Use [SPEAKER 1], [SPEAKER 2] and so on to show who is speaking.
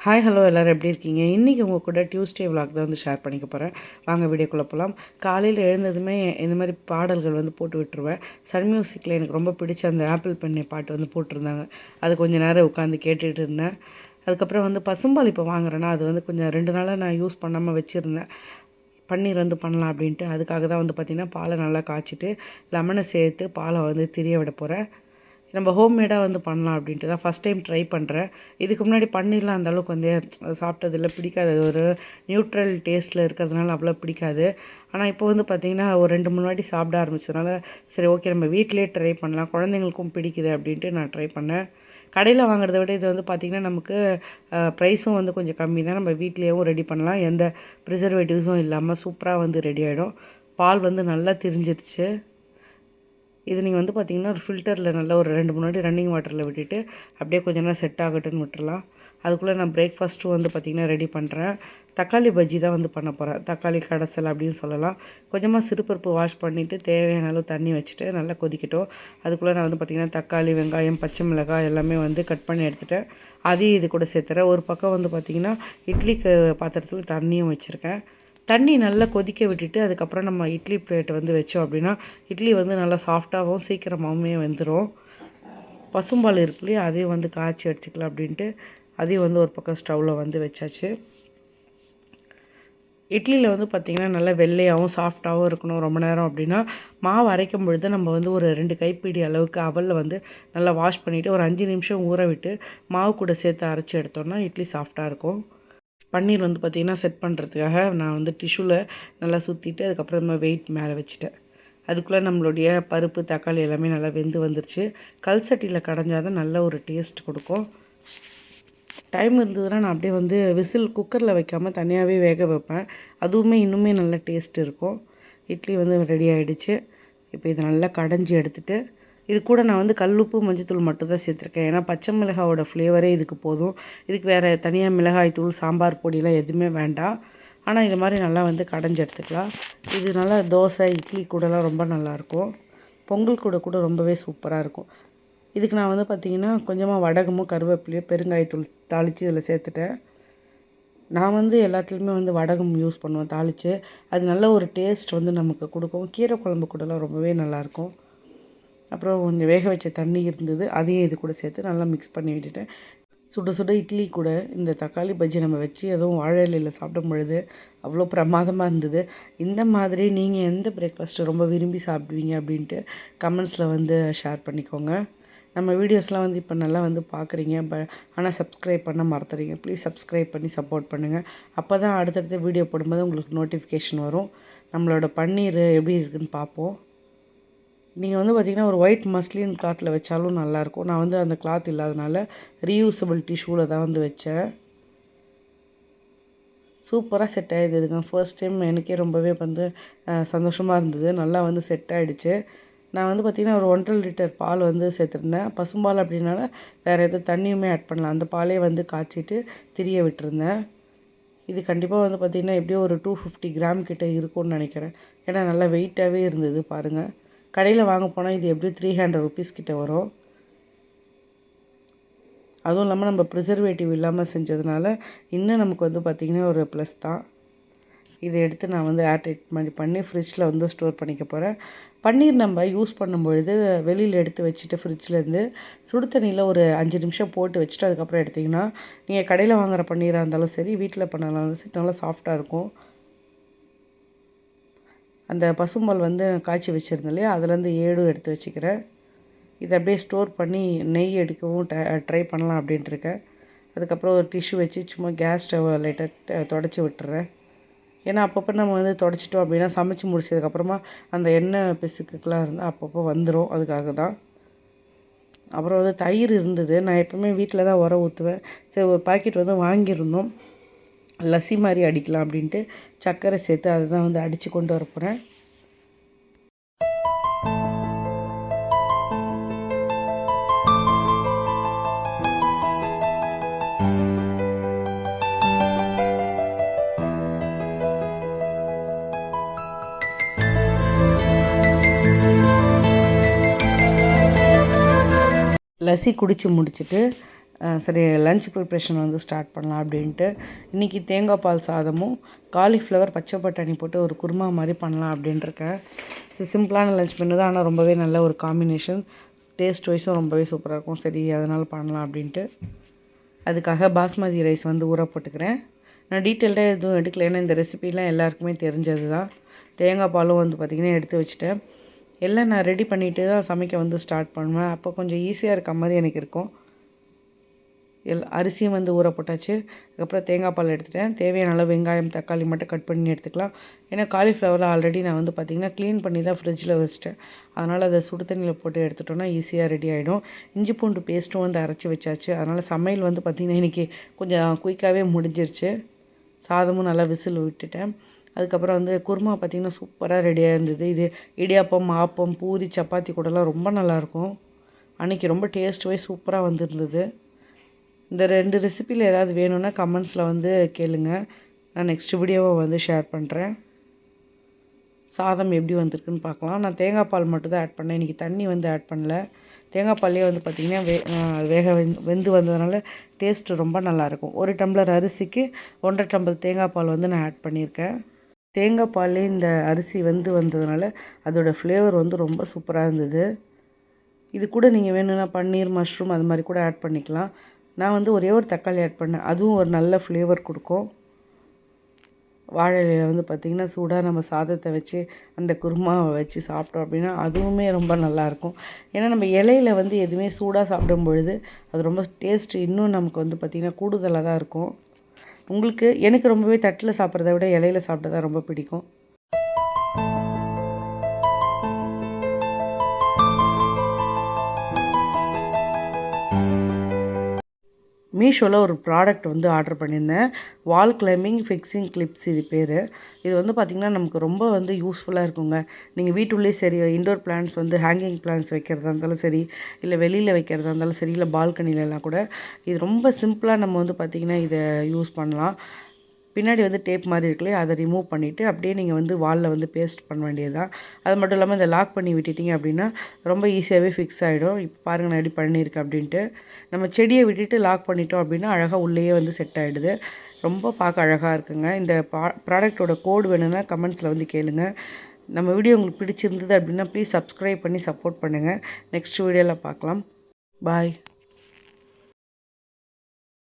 [SPEAKER 1] Hi hello எல்லோரும் எப்படி இருக்கீங்க? இன்றைக்கி உங்கள் கூட டியூஸ்டே விலாக் தான் வந்து ஷேர் பண்ணிக்க போகிறேன். வாங்க வீடியோக்குள்ளே போகலாம். காலையில் எழுந்ததுமே இந்த மாதிரி பாடல்கள் வந்து போட்டு விட்டுருவேன். சன் மியூசிக்கில் எனக்கு ரொம்ப பிடிச்ச அந்த ஆப்பிள் பெண்ணை பாட்டு வந்து போட்டிருந்தாங்க. அது கொஞ்சம் நேரம் உட்காந்து கேட்டுகிட்டு இருந்தேன். அதுக்கப்புறம் வந்து பசும்பால் இப்போ வாங்குறேன்னா அது வந்து கொஞ்சம் 2 நாளாக நான் யூஸ் பண்ணாமல் வச்சுருந்தேன். பன்னீர் வந்து பண்ணலாம் அப்படின்ட்டு. அதுக்காக தான் வந்து பார்த்திங்கன்னா பாலை நல்லா காய்ச்சிட்டு லெமனை சேர்த்து பாலை வந்து திரிய விட போகிறேன். நம்ம ஹோம்மேடாக வந்து பண்ணலாம் அப்படின்ட்டு தான் ஃபஸ்ட் டைம் ட்ரை பண்ணுறேன். இதுக்கு முன்னாடி பன்னீர்லாம் அந்தளவுக்கு வந்து சாப்பிட்டதில்ல, பிடிக்காது. அது ஒரு நியூட்ரல் டேஸ்ட்டில் இருக்கிறதுனால அவ்வளோ பிடிக்காது. ஆனால் இப்போ வந்து பார்த்திங்கன்னா ஒரு 2, 3 வாட்டி சாப்பிட ஆரம்பிச்சதுனால சரி ஓகே நம்ம வீட்டிலேயே ட்ரை பண்ணலாம், குழந்தைங்களுக்கும் பிடிக்குது அப்படின்ட்டு நான் ட்ரை பண்ணேன். கடையில் வாங்குறத விட இது வந்து பார்த்திங்கன்னா நமக்கு ப்ரைஸும் வந்து கொஞ்சம் கம்மி தான். நம்ம வீட்லேயும் ரெடி பண்ணலாம், எந்த ப்ரிசர்வேட்டிவ்ஸும் இல்லாமல் சூப்பராக வந்து ரெடி ஆகிடும். பால் வந்து நல்லா திரிஞ்சிருச்சு. இது நீங்கள் வந்து பார்த்திங்கன்னா ஒரு ஃபில்டரில் நல்லா ஒரு 2, 3 வாட்டி ரன்னிங் வாட்டரில் விட்டுட்டு அப்படியே கொஞ்ச நேரம் செட் ஆகட்டுன்னு விட்டுறலாம். அதுக்குள்ளே நான் பிரேக்ஃபாஸ்ட்டும் வந்து பார்த்திங்கன்னா ரெடி பண்ணுறேன். தக்காளி பஜ்ஜி தான் வந்து பண்ண போகிறேன். தக்காளி கடைசல் அப்படின்னு சொல்லலாம். கொஞ்சமாக சிறுபருப்பு வாஷ் பண்ணிவிட்டு தேவையான அளவு தண்ணி வச்சுட்டு நல்லா கொதிக்கட்டும். அதுக்குள்ளே நான் வந்து பார்த்திங்கன்னா தக்காளி, வெங்காயம், பச்சை மிளகாய் எல்லாமே வந்து கட் பண்ணி எடுத்துட்டேன். அதையும் இது கூட சேர்த்துறேன். ஒரு பக்கம் வந்து பார்த்திங்கன்னா இட்லிக்கு பாத்திரத்தில் தண்ணியும் வச்சுருக்கேன். தண்ணி நல்லா கொதிக்க விட்டுட்டு அதுக்கப்புறம் நம்ம இட்லி பிளேட் வந்து வச்சோம் அப்படின்னா இட்லி வந்து நல்லா சாஃப்டாகவும் சீக்கிரமாகவுமே வெந்துடும். பசும்பால் இருக்கு இல்லையா, அதையும் வந்து காய்ச்சி எடுத்துக்கலாம் அப்படின்ட்டு அதையும் வந்து ஒரு பக்கம் ஸ்டவ்வில் வந்து வச்சாச்சு. இட்லியில் வந்து பார்த்திங்கன்னா நல்லா வெள்ளையாகவும் சாஃப்டாகவும் இருக்கணும் ரொம்ப நேரம் அப்படின்னா மாவு அரைக்கும் பொழுது நம்ம வந்து ஒரு 2 கைப்பிடி அளவுக்கு அவலில் வந்து நல்லா வாஷ் பண்ணிவிட்டு ஒரு 5 நிமிஷம் ஊற விட்டு மாவு கூட சேர்த்து அரைச்சி எடுத்தோம்னா இட்லி சாஃப்டாக இருக்கும். பன்னீர் வந்து பார்த்திங்கன்னா செட் பண்ணுறதுக்காக நான் வந்து டிஷ்யூவில் நல்லா சுற்றிட்டு அதுக்கப்புறமா வெயிட் மேலே வச்சுட்டேன். அதுக்குள்ளே நம்மளுடைய பருப்பு, தக்காளி எல்லாமே நல்லா வெந்து வந்துருச்சு. கல் சட்டியில் கடைஞ்சால் தான் நல்ல ஒரு டேஸ்ட் கொடுக்கும். டைம் இருந்ததுன்னா நான் அப்படியே வந்து விசில் குக்கரில் வைக்காமல் தனியாகவே வேக வைப்பேன். அதுவுமே இன்னுமே நல்ல டேஸ்ட் இருக்கும். இட்லி வந்து ரெடி ஆகிடுச்சு. இப்போ இதை நல்லா கடைஞ்சி எடுத்துகிட்டு இது கூட நான் வந்து கல்லுப்பு, மஞ்சத்தூள் மட்டும் தான் சேர்த்துருக்கேன். ஏன்னா பச்சை மிளகாவோட ஃப்ளேவரே இதுக்கு போதும். இதுக்கு வேறு தனியாக மிளகாய் தூள், சாம்பார் பொடியெலாம் எதுவுமே வேண்டாம். ஆனால் இது மாதிரி நல்லா வந்து கடைஞ்சி எடுத்துக்கலாம். இது நல்லா தோசை, இட்லி கூடலாம் ரொம்ப நல்லாயிருக்கும். பொங்கல் கூட ரொம்பவே சூப்பராக இருக்கும். இதுக்கு நான் வந்து பார்த்திங்கன்னா கொஞ்சமாக வடகமும் கருவேப்பிலையும் பெருங்காயத்தூள் தாளித்து இதில் சேர்த்துட்டேன். நான் வந்து எல்லாத்துலேயுமே வந்து வடகம் யூஸ் பண்ணுவேன் தாளித்து. அது நல்ல ஒரு டேஸ்ட் வந்து நமக்கு கொடுக்கும். கீரை குழம்பு கூடலாம் ரொம்பவே நல்லாயிருக்கும். அப்புறம் கொஞ்சம் வேக வச்ச தண்ணி இருந்தது, அதையும் இது கூட சேர்த்து நல்லா மிக்ஸ் பண்ணி விட்டுட்டேன். சுட சுட இட்லி கூட இந்த தக்காளி பஜ்ஜி நம்ம வச்சு அதுவும் வாழை இலையில் சாப்பிடும் பொழுது அவ்வளோ பிரமாதமாக இருந்தது. இந்த மாதிரி நீங்கள் எந்த பிரேக்ஃபாஸ்ட்டு ரொம்ப விரும்பி சாப்பிடுவீங்க அப்படின்ட்டு கமெண்ட்ஸில் வந்து ஷேர் பண்ணிக்கோங்க. நம்ம வீடியோஸ்லாம் வந்து இப்போ நல்லா வந்து பார்க்குறீங்க, ஆனால் சப்ஸ்கிரைப் பண்ண மறந்துடுறீங்க. ப்ளீஸ் சப்ஸ்கிரைப் பண்ணி சப்போர்ட் பண்ணுங்கள். அப்போ தான் அடுத்தடுத்த வீடியோ போடும்போது உங்களுக்கு நோட்டிஃபிகேஷன் வரும். நம்மளோட பன்னீர் எப்படி இருக்குதுன்னு பார்ப்போம். நீங்கள் வந்து பார்த்திங்கன்னா ஒரு ஒயிட் மஸ்லின் கிளாத்தில் வச்சாலும் நல்லாயிருக்கும். நான் வந்து அந்த கிளாத் இல்லாதனால ரீயூசபிள் டிஷ்யூவில் தான் வந்து வச்சேன். சூப்பராக செட் ஆகிடுதுங்க. ஃபர்ஸ்ட் டைம் எனக்கே ரொம்பவே வந்து சந்தோஷமாக இருந்தது. நல்லா வந்து செட் ஆகிடுச்சு. நான் வந்து பார்த்திங்கன்னா ஒரு 1.5 லிட்டர் பால் வந்து சேர்த்துருந்தேன். பசும்பால் அப்படின்னால வேறு எதுவும் தண்ணியுமே ஆட் பண்ணலாம். அந்த பாலே வந்து காய்ச்சிட்டு திரிய விட்டுருந்தேன். இது கண்டிப்பாக வந்து பார்த்திங்கன்னா எப்படியோ ஒரு 250 கிராம் கிட்ட இருக்கும்னு நினைக்கிறேன். ஏன்னா நல்லா வெயிட்டாகவே இருந்தது பாருங்கள். கடையில் வாங்க போனால் இது எப்படியும் 300 ருபீஸ் கிட்ட வரும். அதுவும் இல்லாமல் நம்ம ப்ரிசர்வேட்டிவ் இல்லாமல் செஞ்சதுனால இன்னும் நமக்கு வந்து பார்த்திங்கன்னா ஒரு ப்ளஸ் தான். இதை எடுத்து நான் வந்து ஏர்டைட் மாதிரி பண்ணி ஃப்ரிட்ஜில் வந்து ஸ்டோர் பண்ணிக்க போகிறேன். பன்னீர் நம்ம யூஸ் பண்ணும்பொழுது வெளியில் எடுத்து வச்சுட்டு ஃப்ரிட்ஜ்லேருந்து சுடு தண்ணியில் ஒரு 5 நிமிஷம் போட்டு வச்சுட்டு அதுக்கப்புறம் எடுத்திங்கன்னா நீங்கள் கடையில் வாங்குகிற பன்னீராக இருந்தாலும் சரி, வீட்டில் பண்ணாலும் சரி நல்லா சாஃப்டாக இருக்கும். அந்த பசும்பால் வந்து காய்ச்சி வச்சுருந்தேன் இல்லையா, அதுலேருந்து 7 எடுத்து வச்சுக்கிறேன். இதை அப்படியே ஸ்டோர் பண்ணி நெய் எடுக்கவும் ட்ரை பண்ணலாம் அப்படின்ட்டு இருக்கேன். அதுக்கப்புறம் ஒரு டிஷ்யூ வச்சு சும்மா கேஸ் ஸ்டவ் லைட்டாக தொடச்சி விட்டுறேன். ஏன்னா அப்பப்போ நம்ம வந்து தொடச்சிட்டோம் அப்படின்னா சமைச்சு முடிச்சதுக்கப்புறமா அந்த எண்ணெய் பிசுக்குலாம் இருந்தால் அப்பப்போ வந்துடும். அதுக்காக தான். அப்புறம் வந்து தயிர் இருந்தது. நான் எப்போவுமே வீட்டில் தான் உரம் ஊற்றுவேன். சரி ஒரு பாக்கெட் வந்து வாங்கியிருந்தோம். லஸ்ஸி மாதிரி அடிக்கலாம் அப்படின்ட்டு சர்க்கரை சேர்த்து அதை தான் வந்து அடித்து கொண்டு வர போகிறேன். லஸ்ஸி குடித்து முடிச்சுட்டு சரி லஞ்ச் ப்ரிப்ரேஷன் வந்து ஸ்டார்ட் பண்ணலாம் அப்படின்ட்டு இன்றைக்கி தேங்காய் பால் சாதமும் காலிஃப்ளவர் பச்சை பட்டாணி போட்டு ஒரு குருமா மாதிரி பண்ணலாம் அப்படின்ட்டுருக்கேன். சிம்பிளான லஞ்ச் மெனு தான், ஆனால் ரொம்பவே நல்ல ஒரு காம்பினேஷன். டேஸ்ட் வைஸும் ரொம்பவே சூப்பராக இருக்கும். சரி அதனால் பண்ணலாம் அப்படின்ட்டு அதுக்காக பாஸ்மதி ரைஸ் வந்து ஊற போட்டுக்கிறேன். நான் டீட்டெயில்டாக எதுவும் எடுக்கல, ஏன்னா இந்த ரெசிபிலாம் எல்லாருக்குமே தெரிஞ்சது தான். தேங்காய் பாலும் வந்து பார்த்திங்கன்னா எடுத்து வச்சுட்டேன். எல்லாம் நான் ரெடி பண்ணிவிட்டு தான் சமைக்க வந்து ஸ்டார்ட் பண்ணுவேன். அப்போ கொஞ்சம் ஈஸியாக இருக்க மாதிரி எனக்கு இருக்கும். அரிசியும் வந்து ஊற போட்டாச்சு. அதுக்கப்புறம் தேங்காய் பால் எடுத்துட்டேன். தேவையான அளவு வெங்காயம் தக்காளி மட்டும் கட் பண்ணி எடுத்துக்கலாம். ஏன்னா காலிஃப்ளவரில் ஆல்ரெடி நான் வந்து பார்த்திங்கன்னா க்ளீன் பண்ணி தான் ஃப்ரிட்ஜில் வச்சுட்டேன். அதனால் அதை சுடு தண்ணியில் போட்டு எடுத்துட்டோன்னா ஈஸியாக ரெடி ஆகிடும். இஞ்சி பூண்டு பேஸ்ட்டும் வந்து அரைச்சி வச்சாச்சு. அதனால் சமையல் வந்து பார்த்திங்கன்னா இன்றைக்கி கொஞ்சம் குயிக்காகவே முடிஞ்சிருச்சு. சாதமும் நல்லா விசில் விட்டுட்டேன். அதுக்கப்புறம் வந்து குருமா பார்த்திங்கன்னா சூப்பராக ரெடியாக இருந்தது. இது இடியாப்பம் ஆப்பம் பூரி சப்பாத்தி கூடலாம் ரொம்ப நல்லாயிருக்கும். அன்றைக்கி ரொம்ப டேஸ்ட் வைஸ் சூப்பராக வந்துருந்தது. இந்த 2 ரெசிப்பியில் ஏதாவது வேணும்னா கமெண்ட்ஸில் வந்து கேளுங்க. நான் நெக்ஸ்ட் வீடியோவை வந்து ஷேர் பண்ணுறேன். சாதம் எப்படி வந்திருக்குன்னு பார்க்கலாம். நான் தேங்காய் பால் மட்டும் தான் ஆட் பண்ணேன். இன்றைக்கி தண்ணி வந்து ஆட் பண்ணல. தேங்காய் பால்லேயே வந்து பார்த்திங்கன்னா வேக வெந்து வந்ததுனால டேஸ்ட்டு ரொம்ப நல்லாயிருக்கும். 1 டம்ளர் அரிசிக்கு 1.5 டம்ளர் தேங்காய் பால் வந்து நான் ஆட் பண்ணியிருக்கேன். தேங்காய் பால்லே இந்த அரிசி வெந்து வந்ததுனால அதோடய ஃப்ளேவர் வந்து ரொம்ப சூப்பராக இருந்தது. இது கூட நீங்கள் வேணும்னா பன்னீர் மஷ்ரூம் அது மாதிரி கூட ஆட் பண்ணிக்கலாம். நான் வந்து ஒரே ஒரு தக்காளி ஆட் பண்ணேன். அதுவும் ஒரு நல்ல ஃப்ளேவர் கொடுக்கும். வாழை இலையில் வந்து பார்த்திங்கன்னா சூடாக நம்ம சாதத்தை வச்சு அந்த குருமாவை வச்சு சாப்பிட்டோம் அப்படின்னா அதுவுமே ரொம்ப நல்லாயிருக்கும். ஏன்னா நம்ம இலையில வந்து எதுவுமே சூடாக சாப்பிடும் பொழுது அது ரொம்ப டேஸ்ட்டு இன்னும் நமக்கு வந்து பார்த்திங்கன்னா கூடுதலாக தான் இருக்கும். எனக்கு ரொம்பவே தட்டில் சாப்பிட்றத விட இலையில சாப்பிட தான் ரொம்ப பிடிக்கும். மீஷோவில் ஒரு ப்ராடக்ட் வந்து ஆர்டர் பண்ணியிருந்தேன். வால் கிளைம்பிங் ஃபிக்ஸிங் கிளிப்ஸ் இது பேர். இது வந்து பார்த்திங்கன்னா நமக்கு ரொம்ப வந்து யூஸ்ஃபுல்லாக இருக்குங்க. நீங்கள் வீட்டுள்ளேயே சரி இன்டோர் பிளான்ட்ஸ் வந்து ஹேங்கிங் பிளான்ட்ஸ் வைக்கிறதா இருந்தாலும் சரி, இல்லை வெளியில் வைக்கிறதா இருந்தாலும் சரி, இல்லை பால்கனிலலாம் கூட இது ரொம்ப சிம்பிளாக நம்ம வந்து பார்த்திங்கன்னா இதை யூஸ் பண்ணலாம். பின்னாடி வந்து டேப் மாதிரி இருக்குல்லையே அதை ரிமூவ் பண்ணிவிட்டு அப்படியே நீங்கள் வந்து வாலில் வந்து பேஸ்ட் பண்ண வேண்டியது தான். அது மட்டும் இல்லாமல் இதை லாக் பண்ணி விட்டுட்டிங்க அப்படின்னா ரொம்ப ஈஸியாகவே ஃபிக்ஸ் ஆகிடும். இப்போ பாருங்கள் நான் எப்படி பண்ணியிருக்கேன் அப்படின்ட்டு. நம்ம செடியை விட்டுட்டு லாக் பண்ணிட்டோம் அப்படின்னா அழகாக உள்ளேயே வந்து செட் ஆகிடுது. ரொம்ப பார்க்க அழகாக இருக்குங்க. இந்த ப்ராடக்டோட கோடு வேணும்னா கமெண்ட்ஸில் வந்து கேளுங்க. நம்ம வீடியோ உங்களுக்கு பிடிச்சிருந்தது அப்படின்னா ப்ளீஸ் சப்ஸ்கிரைப் பண்ணி சப்போர்ட் பண்ணுங்கள். நெக்ஸ்ட் வீடியோவில் பார்க்கலாம். பாய்.